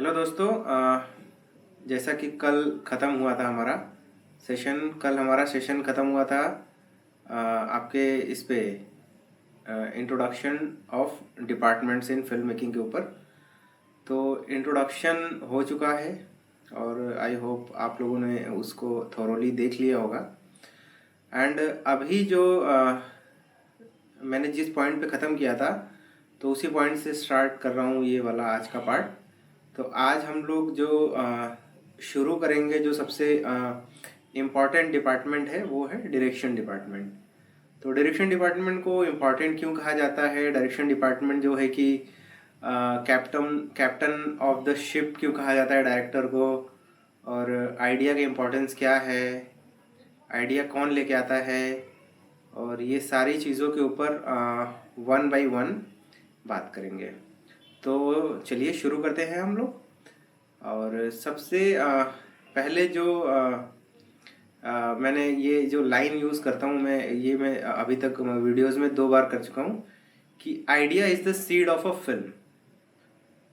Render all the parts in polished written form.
Hello दोस्तों। जैसा कि कल ख़त्म हुआ था हमारा सेशन ख़त्म हुआ था आपके इस पे introduction of departments in film making के ऊपर। तो इंट्रोडक्शन हो चुका है और आई होप आप लोगों ने उसको थोरोली देख लिया होगा। एंड अभी जो मैंने जिस पॉइंट पे ख़त्म किया था तो उसी पॉइंट से स्टार्ट कर रहा हूँ ये वाला आज का पार्ट। तो आज हम लोग जो शुरू करेंगे, जो सबसे इम्पॉर्टेंट डिपार्टमेंट है वो है डायरेक्शन डिपार्टमेंट। तो डायरेक्शन डिपार्टमेंट को इम्पॉर्टेंट क्यों कहा जाता है? डायरेक्शन डिपार्टमेंट जो है कि कैप्टन ऑफ द शिप क्यों कहा जाता है डायरेक्टर को, और आइडिया का इम्पोर्टेंस क्या है, आइडिया कौन लेके आता है, और ये सारी चीज़ों के ऊपर वन बाय वन बात करेंगे। तो चलिए शुरू करते हैं हम लोग। और सबसे पहले जो मैंने ये जो लाइन यूज़ करता हूँ, मैं अभी तक वीडियोस में 2 बार कर चुका हूँ कि idea is the seed of a film.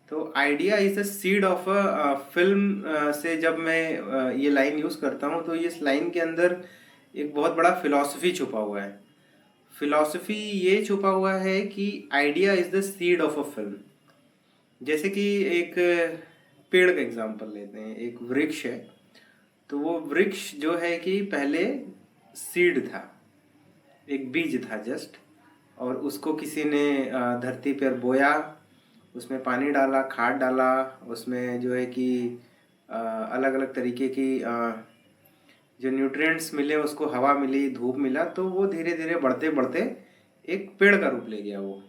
तो idea is the seed of a film से जब मैं ये लाइन यूज़ करता हूँ तो इस लाइन के अंदर एक बहुत बड़ा फिलॉसफी छुपा हुआ है। फिलॉसफी ये छुपा हुआ है कि idea is the seed of a film. जैसे कि एक पेड़ का एग्जांपल लेते हैं, एक वृक्ष है। तो वो वृक्ष जो है कि पहले सीड था, एक बीज था जस्ट, और उसको किसी ने धरती पर बोया, उसमें पानी डाला, खाद डाला, उसमें जो है कि अलग अलग तरीके की जो न्यूट्रिएंट्स मिले, उसको हवा मिली, धूप मिला, तो वो धीरे धीरे बढ़ते बढ़ते एक पेड़ का रूप ले गया वो।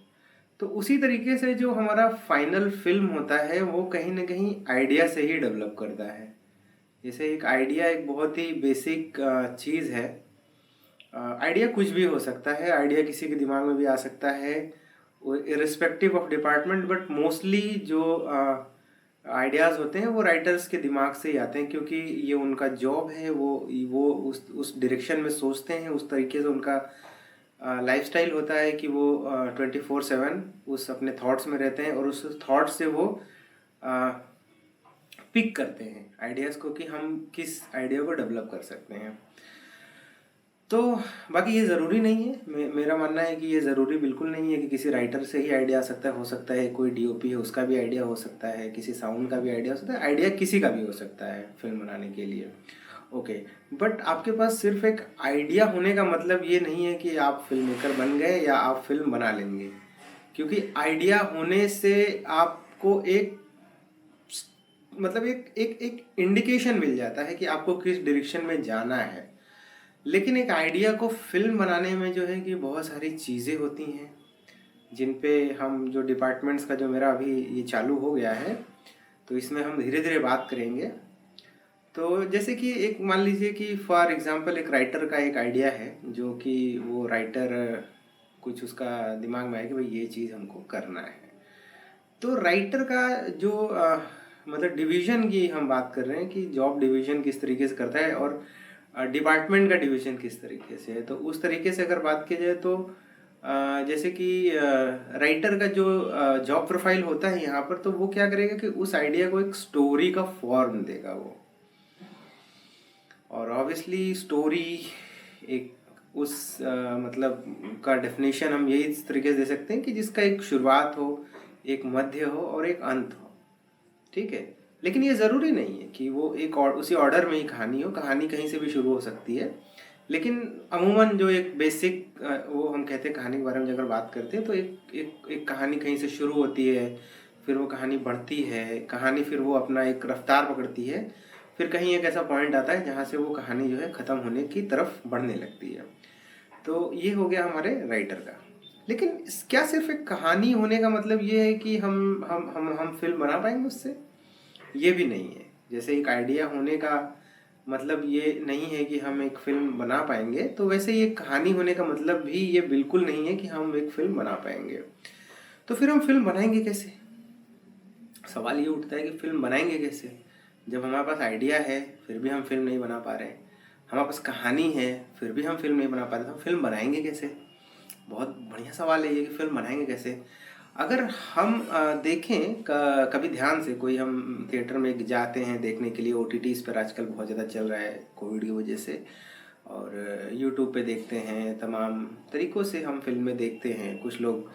तो उसी तरीके से जो हमारा फाइनल फिल्म होता है वो कहीं ना कहीं आइडिया से ही डेवलप करता है। जैसे एक आइडिया एक बहुत ही बेसिक चीज़ है। आइडिया कुछ भी हो सकता है, आइडिया किसी के दिमाग में भी आ सकता है, irrespective of department, but mostly जो आइडियाज़ होते हैं वो राइटर्स के दिमाग से ही आते हैं, क्योंकि ये उनका जॉब है। वो उस डायरेक्शन में सोचते हैं, उस तरीके से उनका लाइफस्टाइल होता है कि वो 24/7 उस अपने थॉट्स में रहते हैं, और उस थॉट से वो पिक करते हैं आइडियाज़ को कि हम किस आइडिया को डेवलप कर सकते हैं। तो बाकी ये ज़रूरी नहीं है, मेरा मानना है कि ये ज़रूरी बिल्कुल नहीं है कि किसी राइटर से ही आइडिया आ सकता है। हो सकता है कोई डीओपी है उसका भी आइडिया हो सकता है, किसी साउंड का भी आइडिया हो सकता है, आइडिया किसी का भी हो सकता है फिल्म बनाने के लिए। ओके, बट आपके पास सिर्फ एक आइडिया होने का मतलब ये नहीं है कि आप फिल्म मेकर बन गए या आप फिल्म बना लेंगे। क्योंकि आइडिया होने से आपको एक मतलब एक एक एक इंडिकेशन मिल जाता है कि आपको किस डायरेक्शन में जाना है। लेकिन एक आइडिया को फिल्म बनाने में जो है कि बहुत सारी चीज़ें होती हैं जिन पे हम जो डिपार्टमेंट्स का जो मेरा अभी ये चालू हो गया है, तो इसमें हम धीरे धीरे बात करेंगे। तो जैसे कि एक मान लीजिए कि फॉर एग्जांपल एक राइटर का एक आइडिया है, जो कि वो राइटर कुछ उसका दिमाग में आया कि भाई ये चीज़ हमको करना है। तो राइटर का जो मतलब डिवीज़न की हम बात कर रहे हैं कि जॉब डिवीज़न किस तरीके से करता है और डिपार्टमेंट का डिवीज़न किस तरीके से है। तो उस तरीके से अगर बात की जाए तो जैसे कि राइटर का जो जॉब प्रोफाइल होता है यहाँ पर, तो वो क्या करेगा कि उस आइडिया को एक स्टोरी का फॉर्म देगा वो। और ऑब्वियसली स्टोरी एक उस मतलब का डेफिनेशन हम यही इस तरीके से दे सकते हैं कि जिसका एक शुरुआत हो, एक मध्य हो और एक अंत हो। ठीक है, लेकिन ये ज़रूरी नहीं है कि वो एक और उसी ऑर्डर में ही कहानी हो। कहानी कहीं से भी शुरू हो सकती है, लेकिन अमूमन जो एक बेसिक वो हम कहते हैं कहानी के बारे में अगर बात करते हैं तो एक कहानी कहीं से शुरू होती है, फिर वो कहानी बढ़ती है, कहानी फिर वो अपना एक रफ्तार पकड़ती है, फिर कहीं एक ऐसा पॉइंट आता है जहाँ से वो कहानी जो है ख़त्म होने की तरफ बढ़ने लगती है। तो ये हो गया हमारे राइटर का। लेकिन क्या सिर्फ एक कहानी होने का मतलब ये है कि हम फिल्म बना पाएंगे उससे? ये भी नहीं है। जैसे एक आइडिया होने का मतलब ये नहीं है कि हम एक फिल्म बना पाएंगे, तो वैसे ये कहानी होने का मतलब भी ये बिल्कुल नहीं है कि हम एक फिल्म बना पाएंगे। तो फिर हम फिल्म बनाएंगे कैसे? सवाल ये उठता है कि फिल्म बनाएंगे कैसे जब हमारे पास आइडिया है फिर भी हम फिल्म नहीं बना पा रहे हैं, हमारे पास कहानी है फिर भी हम फिल्म नहीं बना पा रहे, तो हम फिल्म बनाएंगे कैसे? बहुत बढ़िया सवाल है ये कि फिल्म बनाएंगे कैसे। अगर हम देखें कभी ध्यान से, कोई हम थिएटर में जाते हैं देखने के लिए, ओटीटीज पर आजकल बहुत ज़्यादा चल रहा है कोविड की वजह से, और यूट्यूब पे देखते हैं, तमाम तरीक़ों से हम फिल्में देखते हैं। कुछ लोग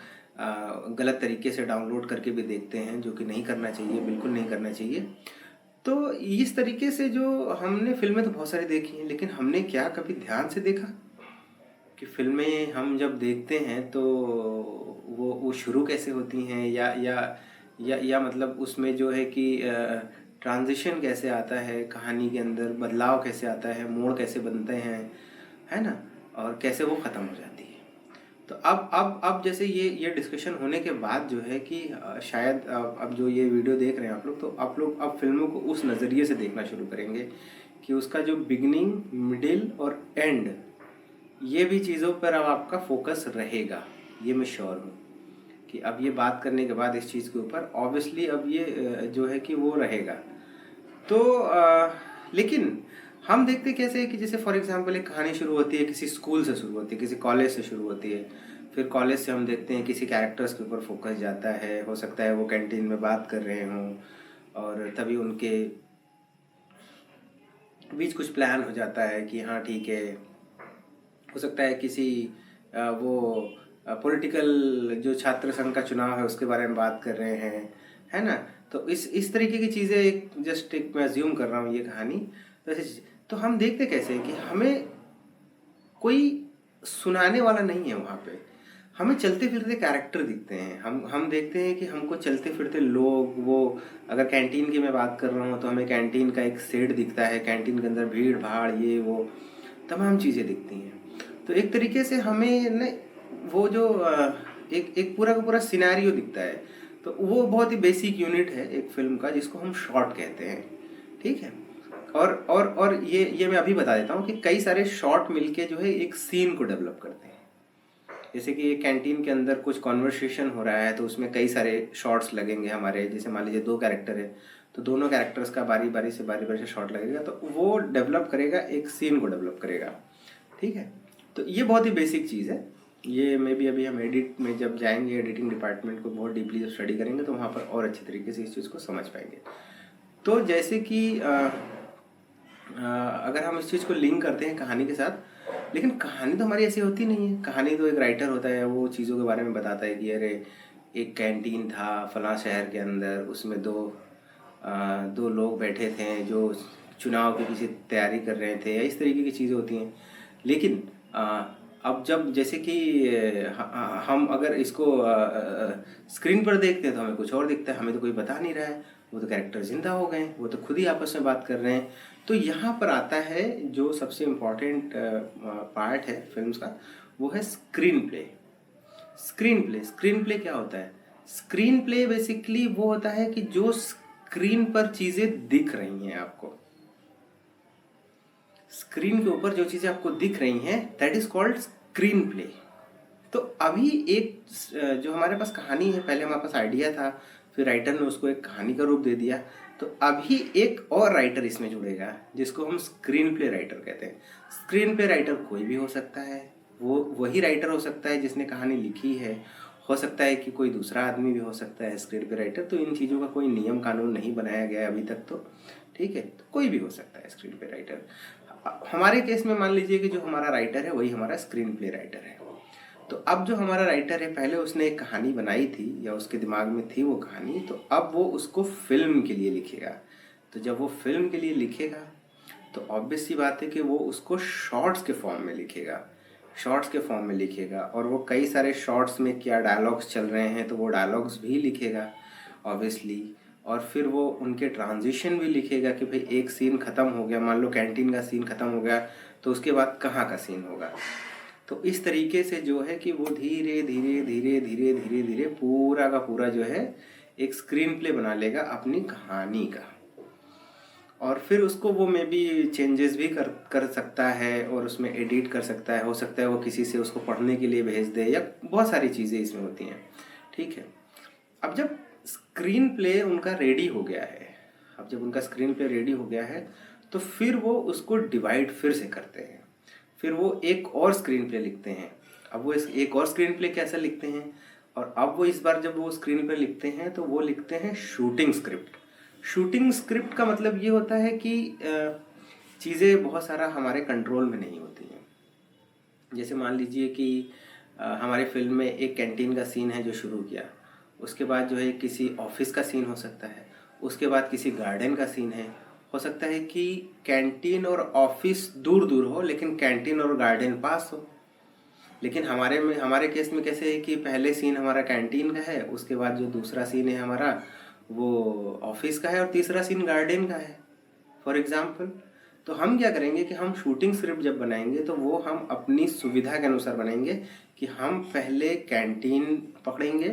गलत तरीके से डाउनलोड करके भी देखते हैं, जो कि नहीं करना चाहिए, बिल्कुल नहीं करना चाहिए। तो इस तरीके से जो हमने फिल्में तो बहुत सारी देखी हैं, लेकिन हमने क्या कभी ध्यान से देखा कि फिल्में हम जब देखते हैं तो वो शुरू कैसे होती हैं, या मतलब उसमें जो है कि ट्रांजिशन कैसे आता है, कहानी के अंदर बदलाव कैसे आता है, मोड़ कैसे बनते हैं, है ना, और कैसे वो ख़त्म हो जाती है। तो अब जैसे ये डिस्कशन होने के बाद जो है कि शायद अब जो ये वीडियो देख रहे हैं आप लोग, तो आप लोग अब फिल्मों को उस नज़रिए से देखना शुरू करेंगे कि उसका जो बिगिनिंग, मिडिल और एंड, ये भी चीज़ों पर अब आपका फोकस रहेगा। ये मैं श्योर हूँ कि अब ये बात करने के बाद इस चीज़ के ऊपर ऑब्वियसली अब ये जो है कि वो रहेगा। तो लेकिन हम देखते कैसे है कि जैसे फॉर एग्जांपल एक कहानी शुरू होती है, किसी स्कूल से शुरू होती है, किसी कॉलेज से शुरू होती है, फिर कॉलेज से हम देखते हैं किसी कैरेक्टर्स के ऊपर फोकस जाता है। हो सकता है वो कैंटीन में बात कर रहे हों और तभी उनके बीच कुछ प्लान हो जाता है कि हाँ ठीक है। हो सकता है किसी वो पॉलिटिकल जो छात्र संघ का चुनाव है उसके बारे में बात कर रहे हैं, है ना। तो इस तरीके की चीज़ें, एक जस्ट एक मैं अज्यूम कर रहा हूँ ये कहानी। तो हम देखते कैसे हैं कि हमें कोई सुनाने वाला नहीं है वहाँ पे, हमें चलते फिरते कैरेक्टर दिखते हैं। हम देखते हैं कि हमको चलते फिरते लोग, वो अगर कैंटीन की मैं बात कर रहा हूँ तो हमें कैंटीन का एक सेट दिखता है, कैंटीन के अंदर भीड़ भाड़, ये वो तमाम चीज़ें दिखती हैं। तो एक तरीके से हमें न वो जो एक पूरा का पूरा सिनेरियो दिखता है। तो वो बहुत ही बेसिक यूनिट है एक फिल्म का, जिसको हम शॉर्ट कहते हैं, ठीक है। और ये मैं अभी बता देता हूँ कि कई सारे शॉर्ट मिलके जो है एक सीन को डेवलप करते हैं। जैसे कि एक कैंटीन के अंदर कुछ कॉन्वर्सेशन हो रहा है तो उसमें कई सारे शॉट्स लगेंगे हमारे। जैसे मान लीजिए 2 कैरेक्टर है तो दोनों कैरेक्टर्स का बारी बारी से शॉट लगेगा, तो वो डेवलप करेगा, एक सीन को डेवलप करेगा, ठीक है। तो ये बहुत ही बेसिक चीज़ है। ये मे बी अभी हम एडिट में जब जाएंगे, एडिटिंग डिपार्टमेंट को बहुत डीपली जब स्टडी करेंगे तो वहाँ पर और अच्छे तरीके से इस चीज़ को समझ पाएंगे। तो जैसे कि अगर हम इस चीज़ को लिंक करते हैं कहानी के साथ, लेकिन कहानी तो हमारी ऐसी होती नहीं है। कहानी तो एक राइटर होता है, वो चीज़ों के बारे में बताता है कि अरे एक कैंटीन था फलां शहर के अंदर, उसमें दो लोग बैठे थे जो चुनाव की किसी तैयारी कर रहे थे, या इस तरीके की चीज़ें होती हैं। लेकिन अब जब जैसे कि हम अगर इसको स्क्रीन पर देखते हैं तो हमें कुछ और दिखता है, हमें तो कोई बता नहीं रहा है, वो तो कैरेक्टर जिंदा हो गए, वो तो खुद ही आपस में बात कर रहे हैं। तो यहाँ पर आता है जो सबसे इम्पॉर्टेंट पार्ट है फिल्म्स का, वो है स्क्रीन प्ले। स्क्रीन प्ले क्या होता है? स्क्रीन प्ले बेसिकली वो होता है कि जो स्क्रीन पर चीज़ें दिख रही हैं आपको, स्क्रीन के ऊपर जो चीज़ें आपको दिख रही हैं, that is called screen play. तो अभी एक जो हमारे पास कहानी है, पहले हमारे पास आइडिया था, फिर राइटर ने उसको एक कहानी का रूप दे दिया, तो अभी एक और राइटर इसमें जुड़ेगा जिसको हम स्क्रीन प्ले राइटर कहते हैं। स्क्रीन प्ले राइटर कोई भी हो सकता है, वो वही राइटर हो सकता है जिसने कहानी लिखी है, हो सकता है कि कोई दूसरा आदमी भी हो सकता है स्क्रीन प्ले राइटर। तो इन चीज़ों का कोई नियम कानून नहीं बनाया गया है अभी तक, तो ठीक है, तो कोई भी हो सकता है स्क्रीन प्ले राइटर। हमारे केस में मान लीजिए कि जो हमारा राइटर है वही हमारा स्क्रीन प्ले राइटर है। तो अब जो हमारा राइटर है, पहले उसने एक कहानी बनाई थी या उसके दिमाग में थी वो कहानी, तो अब वो उसको फिल्म के लिए लिखेगा। तो जब वो फिल्म के लिए लिखेगा तो ऑब्वियस सी बात है कि वो उसको शॉर्ट्स के फॉर्म में लिखेगा, शॉर्ट्स के फॉर्म में लिखेगा। और वो कई सारे शॉर्ट्स में क्या डायलॉग्स चल रहे हैं तो वो डायलॉग्स भी लिखेगा ऑब्वियसली। और फिर वो उनके ट्रांजिशन भी लिखेगा कि भाई एक सीन ख़त्म हो गया, मान लो कैंटीन का सीन ख़त्म हो गया, तो उसके बाद कहाँ का सीन होगा। तो इस तरीके से जो है कि वो धीरे धीरे धीरे धीरे धीरे धीरे पूरा का पूरा जो है एक स्क्रीन प्ले बना लेगा अपनी कहानी का। और फिर उसको वो मे बी चेंजेस भी कर सकता है और उसमें एडिट कर सकता है। हो सकता है वो किसी से उसको पढ़ने के लिए भेज दे, या बहुत सारी चीज़ें इसमें होती हैं, ठीक है। अब जब स्क्रीन प्ले उनका रेडी हो गया है, अब जब उनका स्क्रीन प्ले रेडी हो गया है तो फिर वो उसको डिवाइड फिर से करते हैं, फिर वो एक और स्क्रीन प्ले लिखते हैं। अब वो एक और स्क्रीन प्ले कैसा लिखते हैं, और अब वो इस बार जब वो स्क्रीन पे लिखते हैं तो वो लिखते हैं शूटिंग स्क्रिप्ट। शूटिंग स्क्रिप्ट का मतलब ये होता है कि चीज़ें बहुत सारा हमारे कंट्रोल में नहीं होती हैं। जैसे मान लीजिए कि हमारे फिल्म में एक कैंटीन का सीन है जो शुरू किया, उसके बाद जो है किसी ऑफिस का सीन हो सकता है, उसके बाद किसी गार्डन का सीन है। हो सकता है कि कैंटीन और ऑफिस दूर दूर हो लेकिन कैंटीन और गार्डन पास हो। लेकिन हमारे केस में कैसे है कि पहले सीन हमारा कैंटीन का है, उसके बाद जो दूसरा सीन है हमारा वो ऑफिस का है और तीसरा सीन गार्डन का है फॉर एग्जाम्पल। तो हम क्या करेंगे कि हम शूटिंग स्क्रिप्ट जब बनाएंगे तो वो हम अपनी सुविधा के अनुसार बनाएंगे कि हम पहले कैंटीन पकड़ेंगे,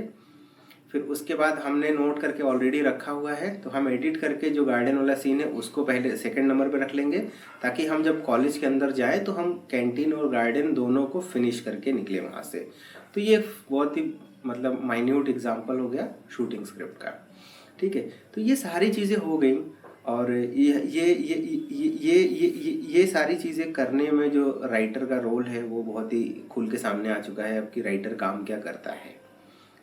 फिर उसके बाद हमने नोट करके ऑलरेडी रखा हुआ है तो हम एडिट करके जो गार्डन वाला सीन है उसको पहले सेकंड नंबर पे रख लेंगे, ताकि हम जब कॉलेज के अंदर जाएं तो हम कैंटीन और गार्डन दोनों को फिनिश करके निकले वहाँ से। तो ये बहुत ही मतलब माइन्यूट एग्जाम्पल हो गया शूटिंग स्क्रिप्ट का। ठीक है, तो ये सारी चीज़ें हो गई और ये सारी चीज़ें करने में जो राइटर का रोल है वो बहुत ही खुल के सामने आ चुका है अब कि राइटर काम क्या करता है।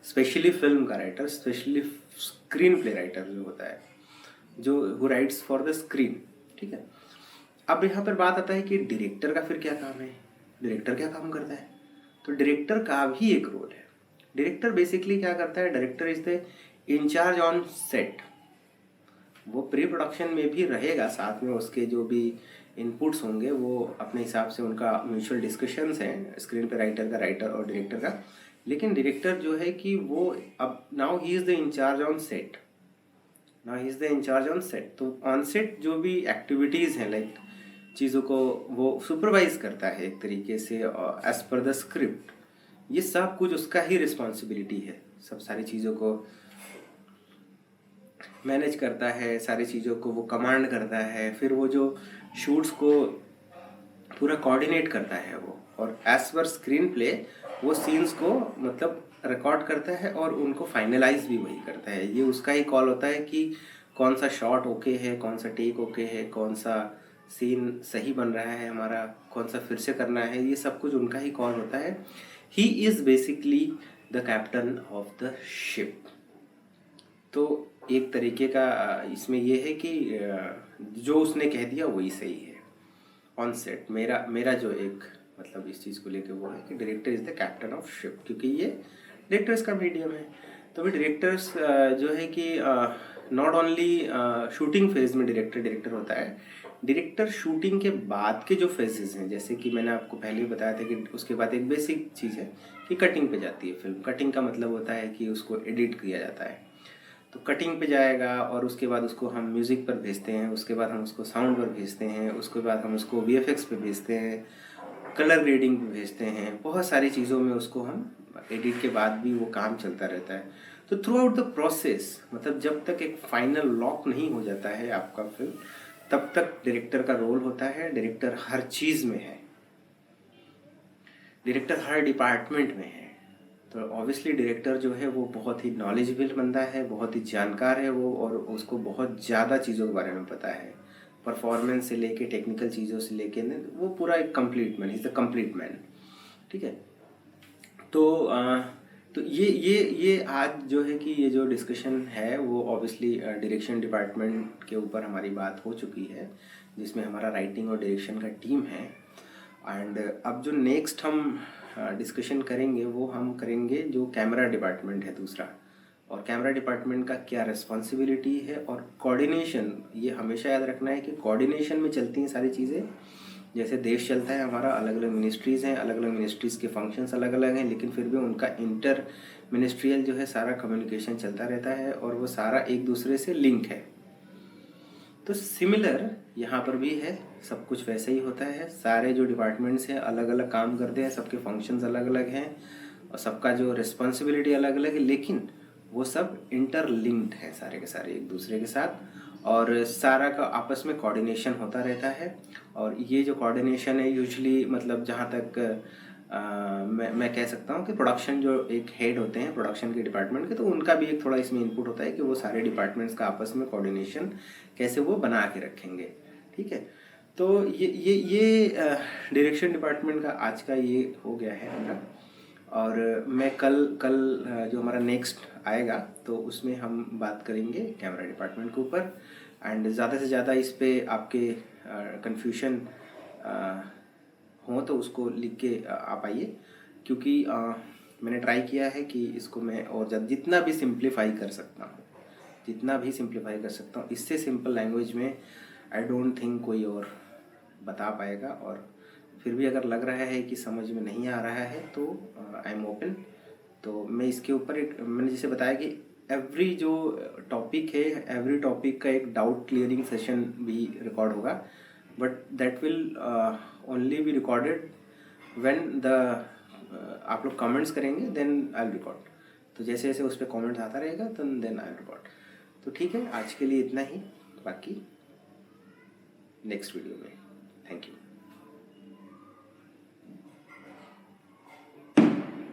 स्पेशली फिल्म का writer, specially screen play writer जो होता है, जो who rights for the screen. ठीक है, अब यहाँ पर बात आता है कि डायरेक्टर का फिर क्या काम है, डायरेक्टर क्या काम करता है। तो डायरेक्टर का भी एक रोल है। डायरेक्टर बेसिकली क्या करता है, director is the incharge on set. वो प्री प्रोडक्शन में भी रहेगा, साथ में उसके जो भी इनपुट्स होंगे वो अपने हिसाब से उनका म्यूचुअल डिस्कशंस हैं स्क्रीन पे राइटर और डायरेक्टर का। लेकिन डायरेक्टर जो है कि वो अब नाउ ही is the incharge on set, तो ऑन सेट जो भी एक्टिविटीज़ हैं लाइक चीज़ों को वो सुपरवाइज करता है एक तरीके से एज पर द स्क्रिप्ट। ये सब कुछ उसका ही रिस्पॉन्सिबिलिटी है, सब सारी चीज़ों को मैनेज करता है, सारी चीज़ों को वो कमांड करता है, फिर वो जो शूट्स को पूरा कोऑर्डिनेट करता है वो, और एज पर स्क्रीन प्ले वो सीन्स को मतलब रिकॉर्ड करता है और उनको फाइनलाइज भी वही करता है। ये उसका ही कॉल होता है कि कौन सा शॉट ओके है, कौन सा टेक ओके है, कौन सा सीन सही बन रहा है हमारा, कौन सा फिर से करना है, ये सब कुछ उनका ही कॉल होता है। He is basically the captain of the ship. तो एक तरीके का इसमें ये है कि जो उसने कह दिया वही सही है ऑन सेट। मेरा जो एक मतलब इस चीज़ को लेके वो है कि director is the captain of ship, क्योंकि ये डायरेक्टर्स का मीडियम है। तो भी डायरेक्टर्स जो है कि नॉट ओनली शूटिंग फेज में डायरेक्टर होता है, डायरेक्टर शूटिंग के बाद के जो फेजेस हैं, जैसे कि मैंने आपको पहले ही बताया था कि उसके बाद एक बेसिक चीज़ है कि कटिंग पे जाती है फिल्म। कटिंग का मतलब होता है कि उसको एडिट किया जाता है, तो कटिंग पे जाएगा और उसके बाद उसको हम म्यूज़िक पर भेजते हैं, उसके बाद हम उसको साउंड पर भेजते हैं, उसके बाद हम उसको VFX पे भेजते हैं, कलर ग्रेडिंग पे भेजते हैं, बहुत सारी चीज़ों में उसको हम एडिट के बाद भी वो काम चलता रहता है। तो थ्रू आउट द प्रोसेस, मतलब जब तक एक फाइनल लॉक नहीं हो जाता है आपका फिल्म, तब तक डायरेक्टर का रोल होता है। डायरेक्टर हर चीज़ में है, डायरेक्टर हर डिपार्टमेंट में है। तो ऑब्वियसली डायरेक्टर जो है वो बहुत ही नॉलेजेबल बंदा है, बहुत ही जानकार है वो, और उसको बहुत ज़्यादा चीज़ों के बारे में पता है, परफॉर्मेंस से लेके टेक्निकल चीज़ों से लेके वो पूरा एक complete man, is the complete man. ठीक है, तो ये आज जो है कि ये जो डिस्कशन है वो ऑब्वियसली डायरेक्शन डिपार्टमेंट के ऊपर हमारी बात हो चुकी है, जिसमें हमारा राइटिंग और डायरेक्शन का टीम है। एंड अब जो नेक्स्ट हम डिस्कशन करेंगे वो हम करेंगे जो कैमरा डिपार्टमेंट है दूसरा, और कैमरा डिपार्टमेंट का क्या रिस्पॉन्सिबिलिटी है और कोऑर्डिनेशन। ये हमेशा याद रखना है कि कोऑर्डिनेशन में चलती हैं सारी चीज़ें। जैसे देश चलता है हमारा, अलग अलग मिनिस्ट्रीज़ हैं, अलग अलग मिनिस्ट्रीज़ के फंक्शंस अलग अलग हैं, लेकिन फिर भी उनका इंटर मिनिस्ट्रियल जो है सारा कम्युनिकेशन चलता रहता है और वो सारा एक दूसरे से लिंक है। तो सिमिलर यहाँ पर भी है, सब कुछ वैसे ही होता है। सारे जो डिपार्टमेंट्स हैं अलग अलग काम करते हैं, सबके फंक्शंस अलग अलग हैं और सबका जो रिस्पॉन्सिबिलिटी अलग अलग है, लेकिन वो सब इंटरलिंक्ड है सारे के सारे एक दूसरे के साथ, और सारा का आपस में कोऑर्डिनेशन होता रहता है। और ये जो कोऑर्डिनेशन है यूजुअली मतलब जहाँ तक मैं कह सकता हूँ कि प्रोडक्शन जो एक हेड होते हैं प्रोडक्शन के डिपार्टमेंट के, तो उनका भी एक थोड़ा इसमें इनपुट होता है कि वो सारे डिपार्टमेंट्स का आपस में कोऑर्डिनेशन कैसे वो बना के रखेंगे। ठीक है, तो ये डायरेक्शन डिपार्टमेंट का आज का ये हो गया है हमारा। और मैं कल जो हमारा नेक्स्ट आएगा तो उसमें हम बात करेंगे कैमरा डिपार्टमेंट के ऊपर। एंड ज़्यादा से ज़्यादा इस पे आपके कन्फ्यूजन हो तो उसको लिख के आप आइए, क्योंकि मैंने ट्राई किया है कि इसको मैं और ज़्यादा जितना भी सिंप्लीफाई कर सकता हूँ, जितना भी सिंप्लीफाई कर सकता हूँ, इससे सिंपल लैंग्वेज में आई डोंट थिंक कोई और बता पाएगा। और फिर भी अगर लग रहा है कि समझ में नहीं आ रहा है तो आई एम ओपन। तो मैं इसके ऊपर एक, मैंने जैसे बताया कि एवरी जो टॉपिक है, एवरी टॉपिक का एक डाउट क्लियरिंग सेशन भी रिकॉर्ड होगा, but that will only be recorded when the आप लोग कमेंट्स करेंगे, देन आई विल रिकॉर्ड। तो जैसे जैसे उस पर कॉमेंट्स आता रहेगा तो देन आई विल रिकॉर्ड। तो ठीक है, आज के लिए इतना ही, बाकी नेक्स्ट वीडियो में। Thank you.